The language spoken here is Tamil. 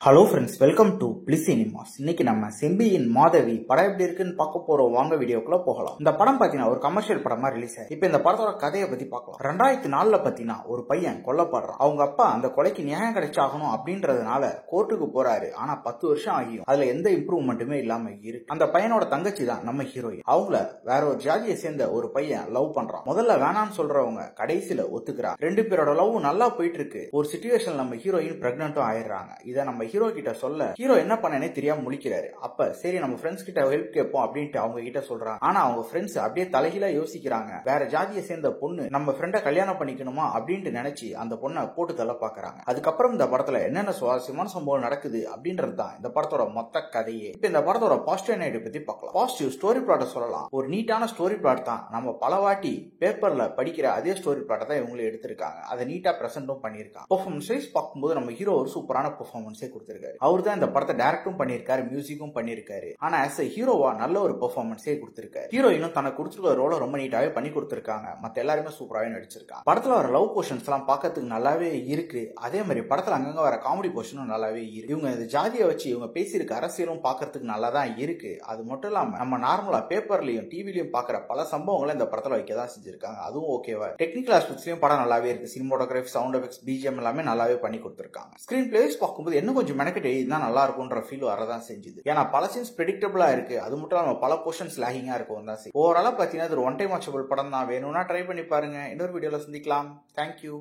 Hello friends, welcome to bliss cinemas. இன்னைக்கு நம்ம செம்பியின் மாதவி படம் எப்படி இருக்குன்னு பார்க்க போறோம். வாங்க வீடியோக்குள்ள போகலாம். இந்த படம் பாத்தீங்கன்னா ஒரு கமர்ஷியல் படமா ரிலீஸ் ஆயிருக்கு. இப்போ இந்த படத்தோட கதையை பத்தி பார்க்கலாம். 2004 பாத்தீங்கன்னா ஒரு பையன் கொல்லப்படுறான். அவங்க அப்பா அந்த கொலைக்கு நியாயம் கிடைச்சாகணும் அப்படின்றதுனால கோர்ட்டுக்கு போறாரு. ஆனா 10 வருஷம் ஆகியும் அதுல எந்த இம்ப்ரூவ்மெண்ட்டுமே இல்லாம இருக்கு. அந்த பையனோட தங்கச்சி தான் நம்ம ஹீரோயின். அவங்கள வேற ஒரு ஜாதியை சேர்ந்த ஒரு பையன் லவ் பண்றான். முதல்ல வேணான்னு சொல்றவங்க கடைசியில ஒத்துக்கிறாங்க. ரெண்டு பேரோட லவ் நல்லா போயிட்டு இருக்கு. ஒரு சிச்சுவேஷன் நம்ம ஹீரோயின் பிரெக்னன்ட்டும் ஆயிடுறாங்க. இதை நம்ம ஹீரோ கிட்ட சொல்ல ஹீரோ என்ன பண்ணனே தெரியாம முழிக்கிறாரு. அப்ப சரி நம்ம ஃப்ரெண்ட்ஸ் கிட்ட ஹெல்ப் கேட்போம் அப்படின்ட்டு அவங்க கிட்ட சொல்றாங்க. ஆனா அவங்க ஃப்ரெண்ட்ஸ் அப்படியே தலைகீழா யோசிக்கிறாங்க. வேற ஜாதியை சேர்ந்த பொண்ணு நம்ம ஃப்ரெண்ட கல்யாணம் பண்ணிக்கணுமா அப்படின்ட்டு நினைச்சு அந்த பொண்ணை போட்டு தள்ள பாக்குறாங்க. அதுக்கப்புறம் இந்த படத்துல என்னென்ன சுவாரஸ்யமான சம்பவம் நடக்குது அப்படின்றது தான் இந்த படத்தோட மொத்த கதையே. இப்ப இந்த படத்தோட பாசிட்டிவ் நைட் பத்தி பார்க்கலாம். பாசிட்டிவ் ஸ்டோரி பிளாட் சொல்லலாம். ஒரு நீட்டான ஸ்டோரி பிளாட் தான். நம்ம பல வாட்டி பேப்பர்ல படிக்கிற அதே ஸ்டோரி பிளாட் தான் இவங்களும் எடுத்திருக்காங்க. அதை நீட்டா பிரசன்டும் பண்ணிருக்காங்க. பெர்ஃபார்மன்ஸ் வைஸ் பார்க்கும்போது நம்ம ஹீரோ ஒரு சூப்பரான பெர்ஃபார்மன்ஸே கொடுத்திருக்காரு. அவர் தான் இந்த படத்தை டைரக்டும் பண்ணிருக்காரு, மியூசிக்கும் பண்ணிருக்காரு. ஆனா ஆஸ் எ ஹீரோவா நல்ல ஒரு பெர்ஃபார்மன்ஸே கொடுத்திருக்காரு. ஹீரோயினும் தனக்கு கொடுத்திருக்கிற ரோலை ரொம்ப நீட்டாவே பண்ணி கொடுத்திருக்காங்க. மத்த எல்லாருமே சூப்பராகவே நடிச்சிருக்காங்க. படத்துல வர லவ் போர்ஷன்ஸ் எல்லாம் பார்க்கறதுக்கு நல்லாவே இருக்கு. அதே மாதிரி படத்துல அங்கங்க வர காமெடி போர்ஷனும் நல்லாவே இருக்கு. இவங்க இந்த ஜாதியை வச்சு இவங்க பேசியிருக்க அரசியலும் பார்க்கறதுக்கு நல்லா தான் இருக்கு. அது மட்டும் இல்லாம நம்ம நார்மலா பேப்பர்லயும் டிவிலையும் பாக்குற பல சம்பவங்களை இந்த படத்துல வைக்கதான் செஞ்சிருக்காங்க. அதுவும் ஓகேவா. டெக்னிக்கல் ஆஸ்பெக்ட்ஸ்லயும் படம் நல்லாவே இருக்கு. சினிமோட்டோகிராஃபி, சவுண்ட் எஃபெக்ட்ஸ், பிஜிஎம் எல்லாமே நல்லாவே பண்ணி கொடுத்திருக்காங்க. ஸ்கிரீன் பிளேஸ் பார்க்கும்போது இன்னும் கொஞ்சம் மெனக்கெட்டு தான் நல்லா இருக்கும்ன்ற ஃபீல் வரதான் செஞ்சுது. ஏன்னா பல சீன்ஸ் பிரெடிக்டபிளா இருக்கு. அது மட்டும் இல்லாம பல போர்ஷன்ஸ் லாகிங்கா இருக்கும் தான். ஓவராலா பாத்தீங்கன்னா ஒரு ஒன் டைம் வாட்சபிள் படம் தான். வேணும்னா ட்ரை பண்ணி பாருங்க. இன்னொரு வீடியோல சந்திக்கலாம். தேங்க்யூ.